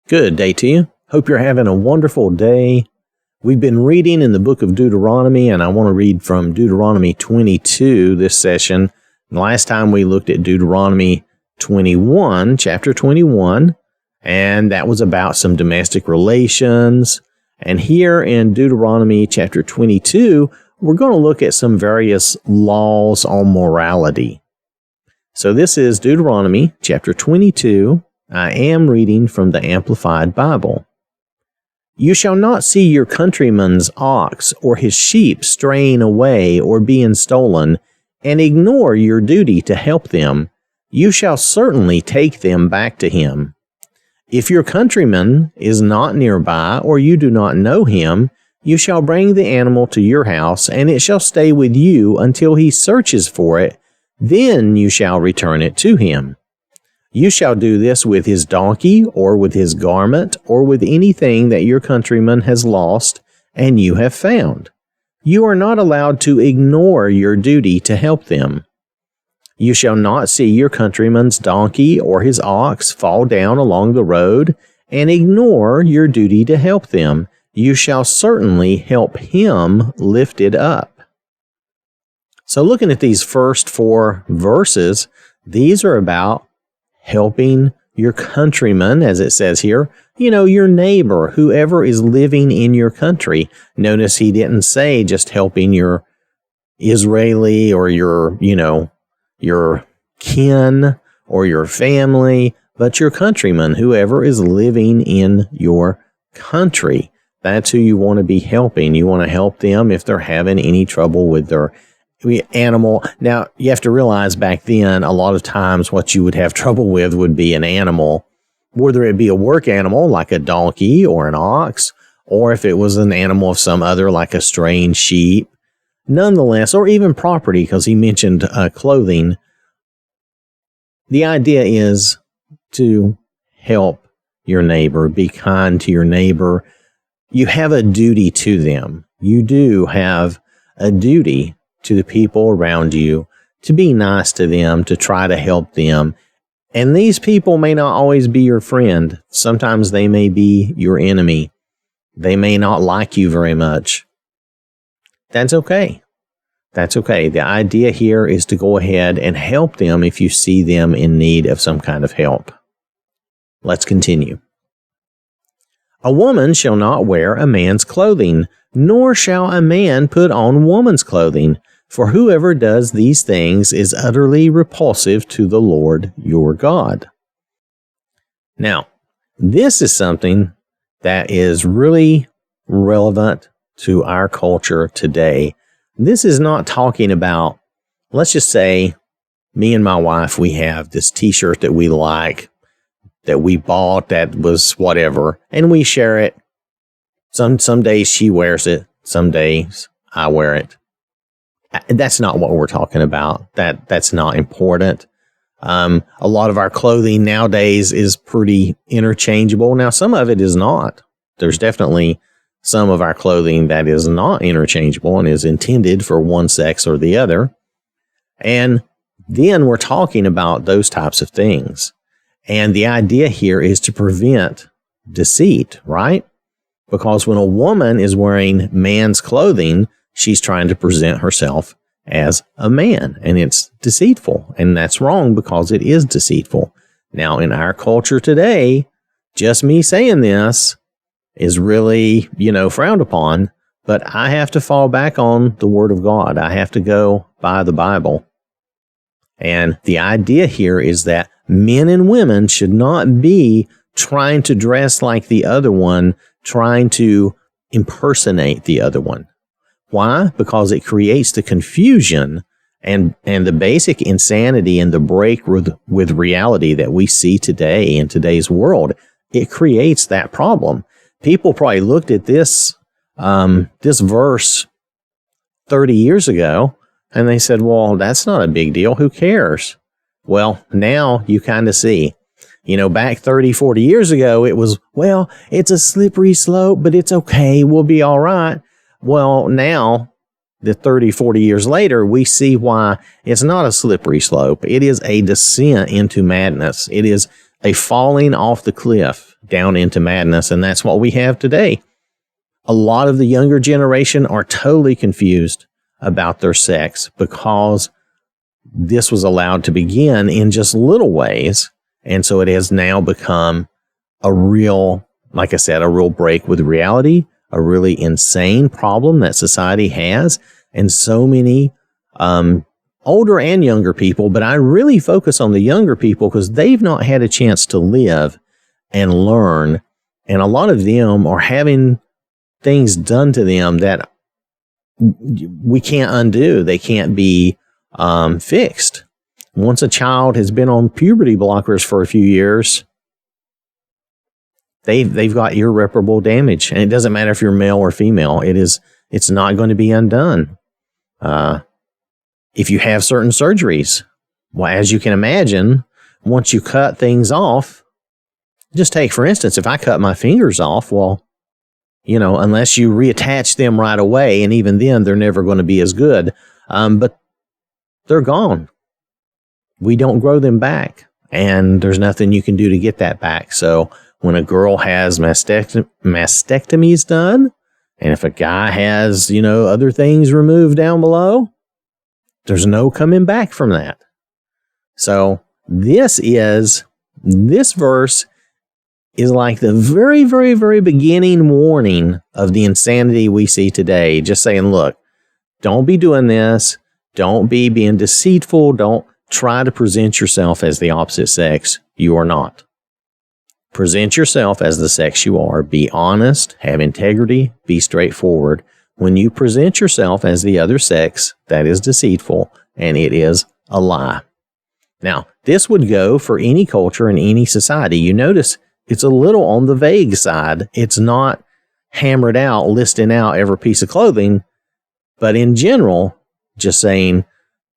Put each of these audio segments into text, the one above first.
Good day to you. Hope you're having a wonderful day. We've been reading in the book of Deuteronomy, and I want to read from Deuteronomy 22 this session. Last time we looked at Deuteronomy 21, chapter 21, and that was about some domestic relations. And here in Deuteronomy chapter 22, we're going to look at some various laws on morality. So this is Deuteronomy chapter 22. I am reading from the Amplified Bible. You shall not see your countryman's ox or his sheep straying away or being stolen, and ignore your duty to help them. You shall certainly take them back to him. If your countryman is not nearby, or you do not know him, you shall bring the animal to your house, and it shall stay with you until he searches for it. Then you shall return it to him. You shall do this with his donkey, or with his garment, or with anything that your countryman has lost and you have found. You are not allowed to ignore your duty to help them. You shall not see your countryman's donkey or his ox fall down along the road and ignore your duty to help them. You shall certainly help him lift it up. So looking at these first four verses, these are about helping your countrymen, as it says here, your neighbor, whoever is living in your country. Notice he didn't say just helping your Israeli or your kin or your family, but your countrymen, whoever is living in your country. That's who you want to be helping. You want to help them if they're having any trouble with their animal. Now, you have to realize back then, a lot of times what you would have trouble with would be an animal, whether it be a work animal like a donkey or an ox, or if it was an animal of some other like a straying sheep. Nonetheless, or even property, because he mentioned clothing. The idea is to help your neighbor, be kind to your neighbor. You have a duty to them. You do have a duty to the people around you, to be nice to them, to try to help them. And these people may not always be your friend. Sometimes they may be your enemy. They may not like you very much. That's okay. That's okay. The idea here is to go ahead and help them if you see them in need of some kind of help. Let's continue. A woman shall not wear a man's clothing, nor shall a man put on woman's clothing. For whoever does these things is utterly repulsive to the Lord your God. Now, this is something that is really relevant to our culture today. This is not talking about, let's just say, me and my wife, we have this t-shirt that we like, that we bought, that was whatever, and we share it. Some days she wears it, some days I wear it. That's not what we're talking about. That's not important. A lot of our clothing nowadays is pretty interchangeable. Now, some of it is not. There's definitely some of our clothing that is not interchangeable and is intended for one sex or the other. And then we're talking about those types of things. And the idea here is to prevent deceit, right? Because when a woman is wearing man's clothing, she's trying to present herself as a man, and it's deceitful, and that's wrong because it is deceitful. Now, in our culture today, just me saying this is really, frowned upon, but I have to fall back on the Word of God. I have to go by the Bible. And the idea here is that men and women should not be trying to dress like the other one, trying to impersonate the other one. Why? Because it creates the confusion and the basic insanity and the break with reality that we see today in today's world. It creates that problem. People probably looked at this verse 30 years ago and they said, well, that's not a big deal. Who cares? Well, now you kind of see. Back 30, 40 years ago, it was, well, it's a slippery slope, but it's okay. We'll be all right. Well, now, the 30, 40 years later, we see why it's not a slippery slope. It is a descent into madness. It is a falling off the cliff. down into madness. And that's what we have today. A lot of the younger generation are totally confused about their sex because this was allowed to begin in just little ways. And so it has now become a real, like I said, a real break with reality, a really insane problem that society has. And so many older and younger people, but I really focus on the younger people because they've not had a chance to live and learn. And a lot of them are having things done to them that we can't undo. They can't be fixed. Once a child has been on puberty blockers for a few years, they've got irreparable damage. And it doesn't matter if you're male or female. It's not going to be undone. If you have certain surgeries, well, as you can imagine, once you cut things off, just take, for instance, if I cut my fingers off, well, unless you reattach them right away, and even then, they're never going to be as good. But they're gone. We don't grow them back, and there's nothing you can do to get that back. So when a girl has mastectomies done, and if a guy has, other things removed down below, there's no coming back from that. So this verse is like the very, very, very beginning warning of the insanity we see today. Just saying, look, don't be doing this. Don't be being deceitful. Don't try to present yourself as the opposite sex. You are not. Present yourself as the sex you are. Be honest, have integrity, be straightforward. When you present yourself as the other sex, that is deceitful, and it is a lie. Now, this would go for any culture and any society. You notice it's a little on the vague side. It's not hammered out, listing out every piece of clothing, but in general, just saying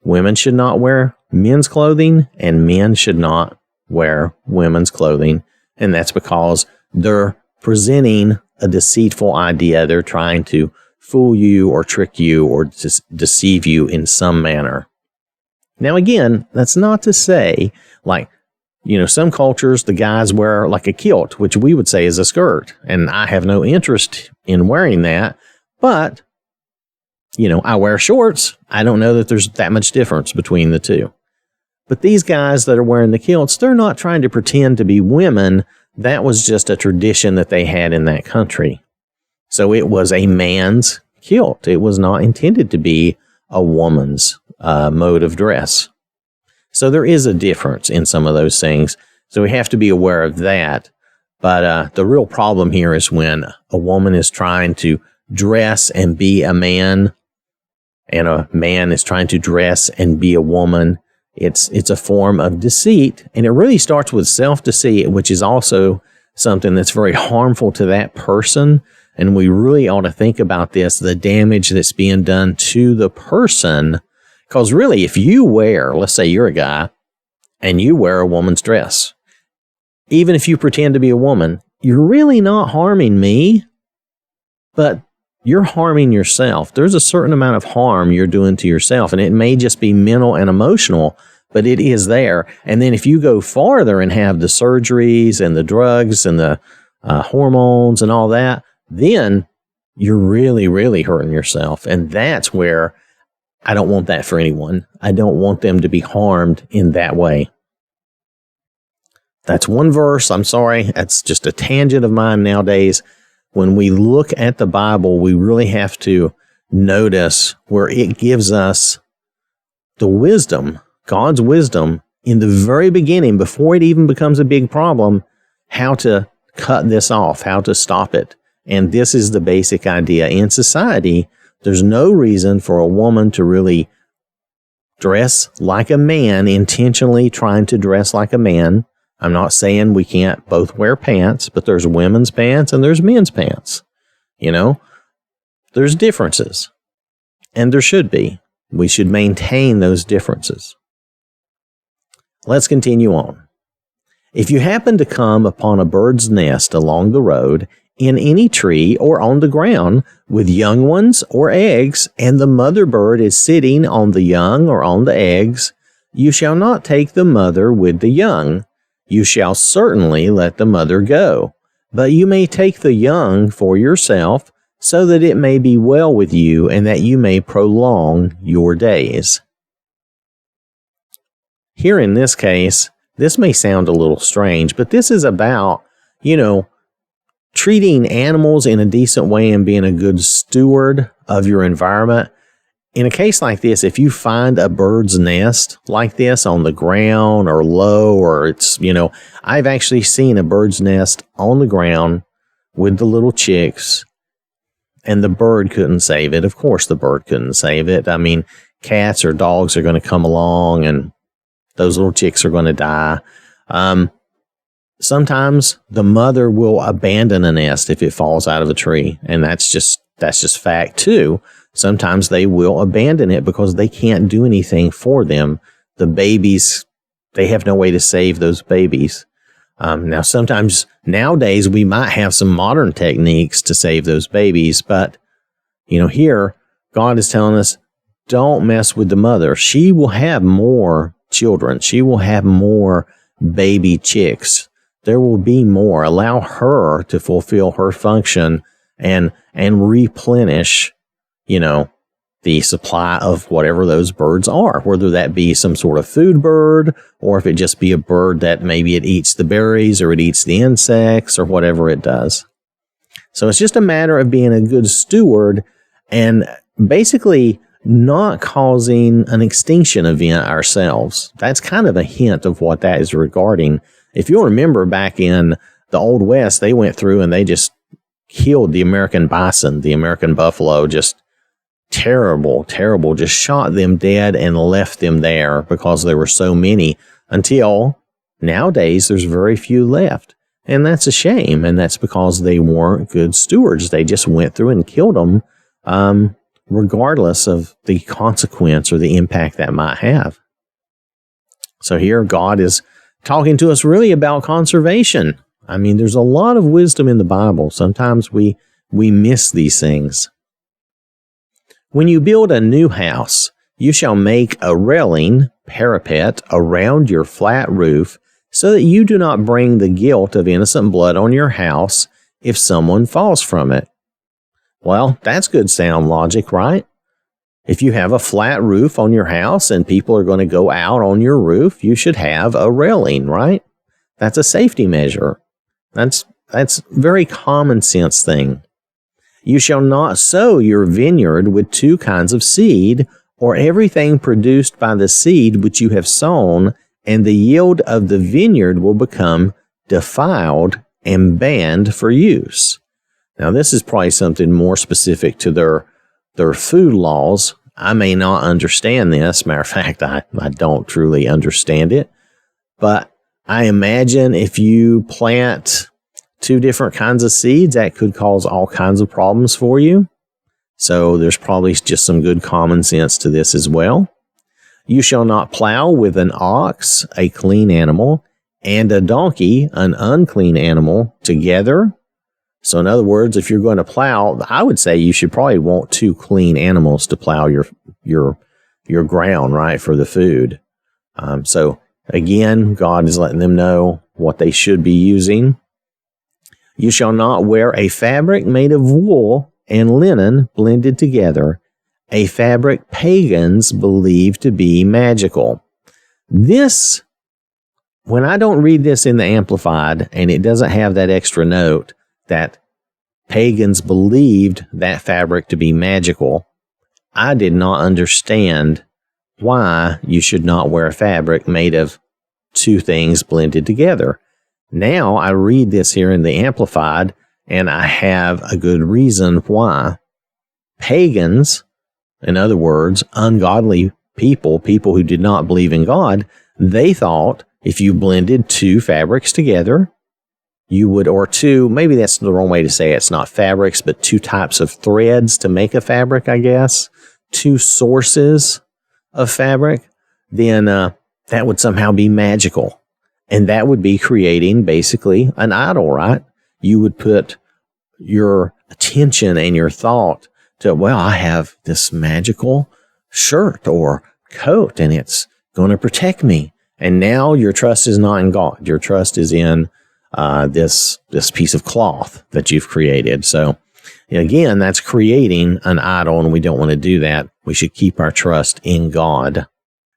women should not wear men's clothing and men should not wear women's clothing. And that's because they're presenting a deceitful idea. They're trying to fool you or trick you or just deceive you in some manner. Now, again, that's not to say, like, some cultures, the guys wear like a kilt, which we would say is a skirt. And I have no interest in wearing that. But, I wear shorts. I don't know that there's that much difference between the two. But these guys that are wearing the kilts, they're not trying to pretend to be women. That was just a tradition that they had in that country. So it was a man's kilt. It was not intended to be a woman's mode of dress. So there is a difference in some of those things. So we have to be aware of that. But the real problem here is when a woman is trying to dress and be a man, and a man is trying to dress and be a woman. It's a form of deceit, and it really starts with self-deceit, which is also something that's very harmful to that person. And we really ought to think about this, the damage that's being done to the person. Because really, if you wear, let's say you're a guy, and you wear a woman's dress, even if you pretend to be a woman, you're really not harming me, but you're harming yourself. There's a certain amount of harm you're doing to yourself, and it may just be mental and emotional, but it is there. And then if you go farther and have the surgeries and the drugs and the hormones and all that, then you're really, really hurting yourself. And that's where I don't want that for anyone. I don't want them to be harmed in that way. That's one verse. I'm sorry. That's just a tangent of mine nowadays. When we look at the Bible, we really have to notice where it gives us the wisdom, God's wisdom, in the very beginning, before it even becomes a big problem, how to cut this off, how to stop it. And this is the basic idea. In society, there's no reason for a woman to really dress like a man, intentionally trying to dress like a man. I'm not saying we can't both wear pants, but there's women's pants and there's men's pants. There's differences, and there should be. We should maintain those differences. Let's continue on. If you happen to come upon a bird's nest along the road, in any tree or on the ground, with young ones or eggs, and the mother bird is sitting on the young or on the eggs, you shall not take the mother with the young. You shall certainly let the mother go. but you may take the young for yourself, so that it may be well with you and that you may prolong your days. Here in this case, this may sound a little strange, but this is about, treating animals in a decent way and being a good steward of your environment. In a case like this, if you find a bird's nest like this on the ground or low, or it's, I've actually seen a bird's nest on the ground with the little chicks, and the bird couldn't save it. Of course, the bird couldn't save it. I mean, cats or dogs are going to come along and those little chicks are going to die. Sometimes the mother will abandon a nest if it falls out of a tree. And that's just fact too. Sometimes they will abandon it because they can't do anything for them. The babies, they have no way to save those babies. Now, sometimes nowadays we might have some modern techniques to save those babies, but here God is telling us, don't mess with the mother. She will have more children. She will have more baby chicks. There will be more. Allow her to fulfill her function and replenish, the supply of whatever those birds are, whether that be some sort of food bird, or if it just be a bird that maybe it eats the berries or it eats the insects or whatever it does. So it's just a matter of being a good steward and basically not causing an extinction event ourselves. That's kind of a hint of what that is regarding. If you'll remember back in the Old West, they went through and they just killed the American bison, the American buffalo, just terrible, just shot them dead and left them there because there were so many, until nowadays there's very few left. And that's a shame. And that's because they weren't good stewards. They just went through and killed them, regardless of the consequence or the impact that might have. So here God is talking to us really about conservation. I mean, there's a lot of wisdom in the Bible. Sometimes we miss these things. When you build a new house, you shall make a railing, parapet, around your flat roof, so that you do not bring the guilt of innocent blood on your house if someone falls from it. Well, that's good sound logic, right? If you have a flat roof on your house and people are going to go out on your roof, you should have a railing, right? That's a safety measure. That's very common sense thing. You shall not sow your vineyard with two kinds of seed, or everything produced by the seed which you have sown, and the yield of the vineyard will become defiled and banned for use. Now, this is probably something more specific to their food laws. I may not understand this. Matter of fact, I don't truly understand it. But I imagine if you plant two different kinds of seeds, that could cause all kinds of problems for you. So there's probably just some good common sense to this as well. You shall not plow with an ox, a clean animal, and a donkey, an unclean animal, together. So in other words, if you're going to plow, I would say you should probably want two clean animals to plow your ground, right, for the food. So again, God is letting them know what they should be using. You shall not wear a fabric made of wool and linen blended together, a fabric pagans believe to be magical. This, when I don't read this in the Amplified, and it doesn't have that extra note that pagans believed that fabric to be magical, I did not understand why you should not wear a fabric made of two things blended together. Now I read this here in the Amplified, and I have a good reason why. Pagans, in other words, ungodly people who did not believe in God, they thought if you blended two fabrics together, you would, or two, maybe that's the wrong way to say it. It's not fabrics, but two types of threads to make a fabric, I guess. Two sources of fabric, then that would somehow be magical. And that would be creating basically an idol, right? You would put your attention and your thought to, well, I have this magical shirt or coat and it's going to protect me. And now your trust is not in God. Your trust is in this piece of cloth that you've created. So again, that's creating an idol, and we don't want to do that. We should keep our trust in God.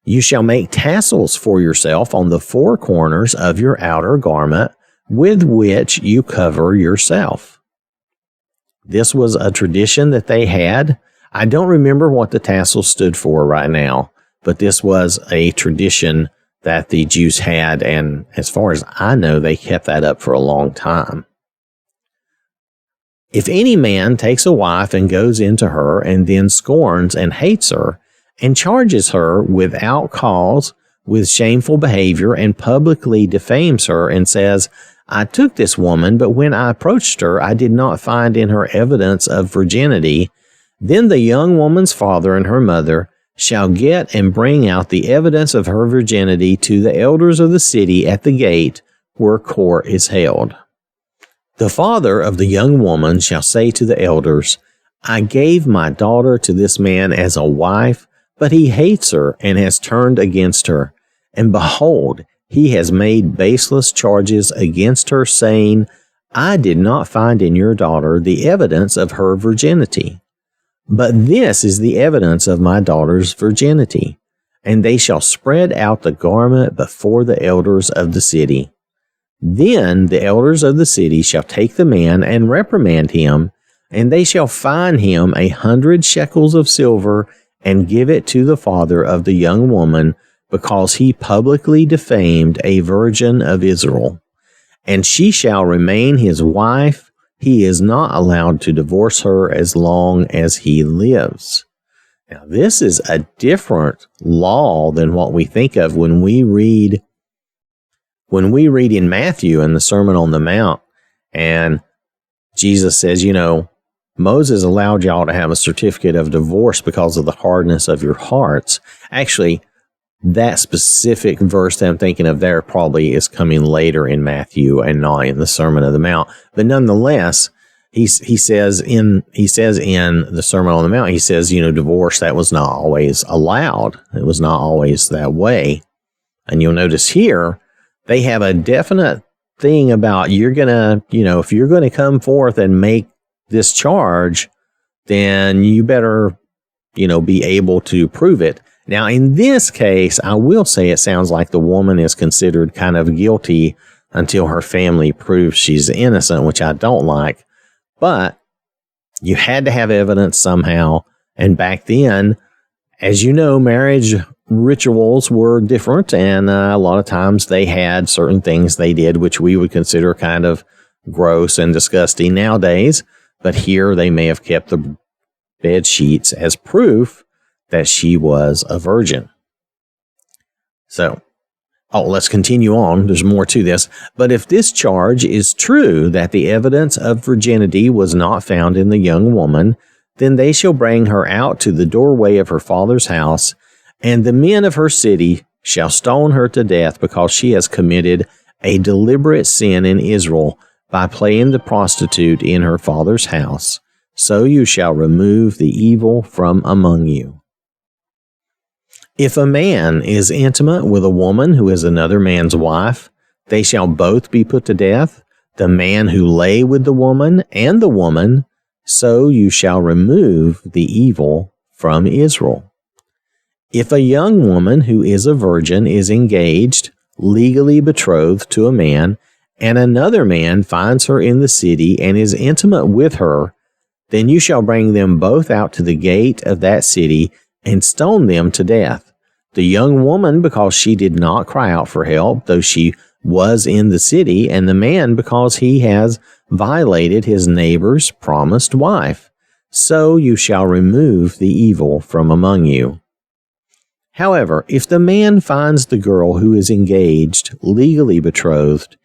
You shall make tassels for yourself on the four corners of your outer garment with which you cover yourself. This was a tradition that they had. I don't remember what the tassel stood for right now, but this was a tradition that the Jews had, and as far as I know, they kept that up for a long time. If any man takes a wife and goes into her and then scorns and hates her and charges her without cause with shameful behavior and publicly defames her and says, I took this woman, but when I approached her, I did not find in her evidence of virginity, then the young woman's father and her mother shall get and bring out the evidence of her virginity to the elders of the city at the gate where court is held. The father of the young woman shall say to the elders, I gave my daughter to this man as a wife, but he hates her and has turned against her. And behold, he has made baseless charges against her, saying, I did not find in your daughter the evidence of her virginity. But this is the evidence of my daughter's virginity. And they shall spread out the garment before the elders of the city. Then the elders of the city shall take the man and reprimand him, and they shall fine him 100 shekels of silver and give it to the father of the young woman, because he publicly defamed a virgin of Israel. And she shall remain his wife. He is not allowed to divorce her as long as he lives. Now, this is a different law than what we think of when we read in Matthew in the Sermon on the Mount, and Jesus says, Moses allowed y'all to have a certificate of divorce because of the hardness of your hearts. Actually, that specific verse that I'm thinking of there probably is coming later in Matthew and not in the Sermon on the Mount. But nonetheless, he says in the Sermon on the Mount, he says, divorce, that was not always allowed. It was not always that way. And you'll notice here, they have a definite thing about if you're going to come forth and make this charge, then you better, be able to prove it. Now, in this case, I will say it sounds like the woman is considered kind of guilty until her family proves she's innocent, which I don't like. But you had to have evidence somehow. And back then, as you know, marriage rituals were different, and a lot of times they had certain things they did which we would consider kind of gross and disgusting nowadays, but here they may have kept the bed sheets as proof that she was a virgin. So, let's continue on. There's more to this. But if this charge is true, that the evidence of virginity was not found in the young woman, then they shall bring her out to the doorway of her father's house, and the men of her city shall stone her to death, because she has committed a deliberate sin in Israel by playing the prostitute in her father's house. So you shall remove the evil from among you. If a man is intimate with a woman who is another man's wife, they shall both be put to death, the man who lay with the woman and the woman. So you shall remove the evil from Israel. If a young woman who is a virgin is engaged, legally betrothed to a man, and another man finds her in the city and is intimate with her, then you shall bring them both out to the gate of that city and stone them to death. The young woman, because she did not cry out for help, though she was in the city, and the man, because he has violated his neighbor's promised wife. So you shall remove the evil from among you. However, if the man finds the girl who is engaged, legally betrothed,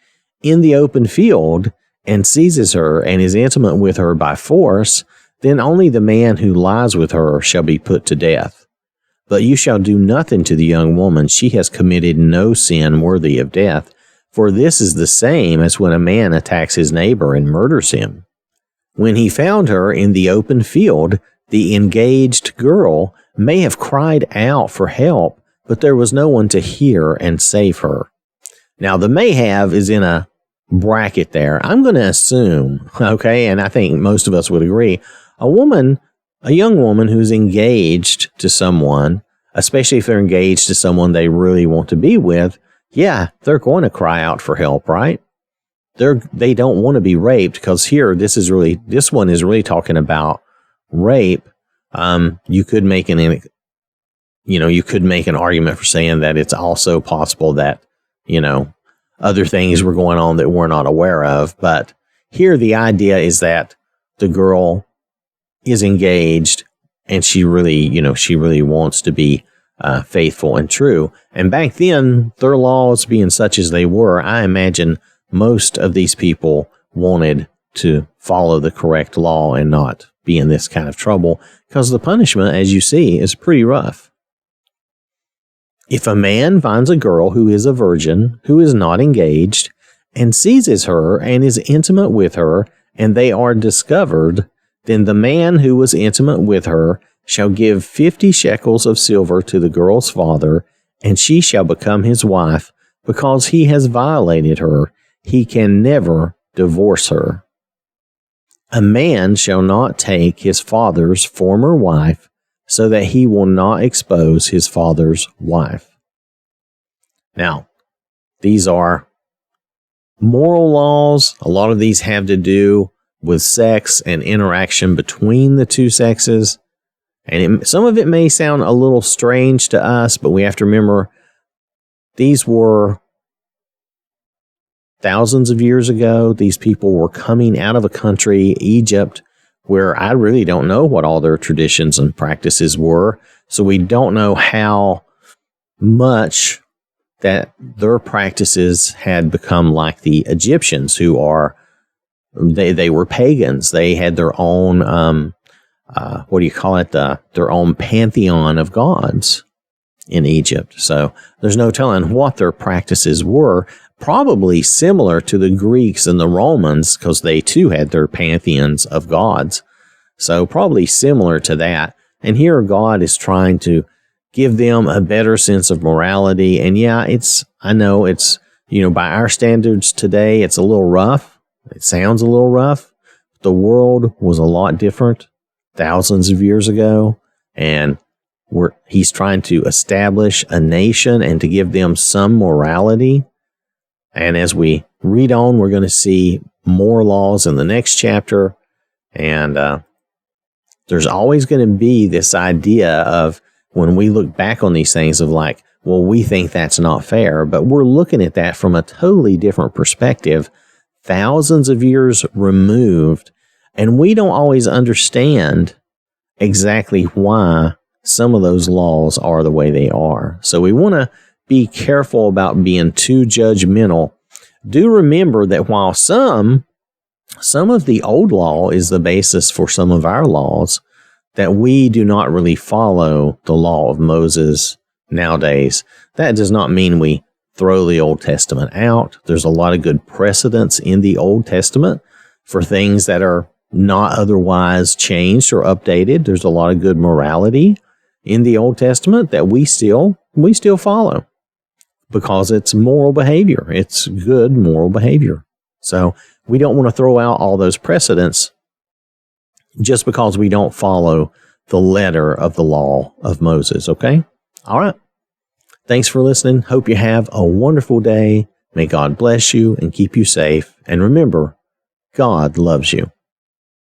in the open field, and seizes her and is intimate with her by force, then only the man who lies with her shall be put to death. But you shall do nothing to the young woman. She has committed no sin worthy of death, for this is the same as when a man attacks his neighbor and murders him. When he found her in the open field, the engaged girl may have cried out for help, but there was no one to hear and save her. Now, the may have is in a bracket there. I'm going to assume, okay, and I think most of us would agree, a young woman who's engaged to someone, especially if they're engaged to someone they really want to be with, yeah, they're going to cry out for help, right? They don't want to be raped, because here, this one is really talking about rape. You could make an argument for saying that it's also possible that, other things were going on that we're not aware of. But here the idea is that the girl is engaged and she really wants to be faithful and true. And back then, their laws being such as they were, I imagine most of these people wanted to follow the correct law and not be in this kind of trouble, because the punishment, as you see, is pretty rough. If a man finds a girl who is a virgin, who is not engaged, and seizes her and is intimate with her, and they are discovered, then the man who was intimate with her shall give 50 shekels of silver to the girl's father, and she shall become his wife, because he has violated her. He can never divorce her. A man shall not take his father's former wife, so that he will not expose his father's wife. Now, these are moral laws. A lot of these have to do with sex and interaction between the two sexes. And some of it may sound a little strange to us, but we have to remember these were thousands of years ago. These people were coming out of a country, Egypt, where I really don't know what all their traditions and practices were. So we don't know how much that their practices had become like the Egyptians, who are, they were pagans. They had their own, their own pantheon of gods in Egypt. So there's no telling what their practices were. Probably similar to the Greeks and the Romans, because they too had their pantheons of gods. So probably similar to that. And here God is trying to give them a better sense of morality. And yeah, I know it's, by our standards today, it's a little rough. It sounds a little rough. The world was a lot different thousands of years ago. And he's trying to establish a nation and to give them some morality. And as we read on, we're going to see more laws in the next chapter. And there's always going to be this idea of, when we look back on these things, of like, well, we think that's not fair. But we're looking at that from a totally different perspective, thousands of years removed. And we don't always understand exactly why some of those laws are the way they are. So we want to be careful about being too judgmental. Do remember that while some of the old law is the basis for some of our laws, that we do not really follow the law of Moses nowadays. That does not mean we throw the Old Testament out. There's a lot of good precedents in the Old Testament for things that are not otherwise changed or updated. There's a lot of good morality in the Old Testament that we still follow, because it's moral behavior. It's good moral behavior. So we don't want to throw out all those precedents just because we don't follow the letter of the law of Moses, okay? All right. Thanks for listening. Hope you have a wonderful day. May God bless you and keep you safe. And remember, God loves you.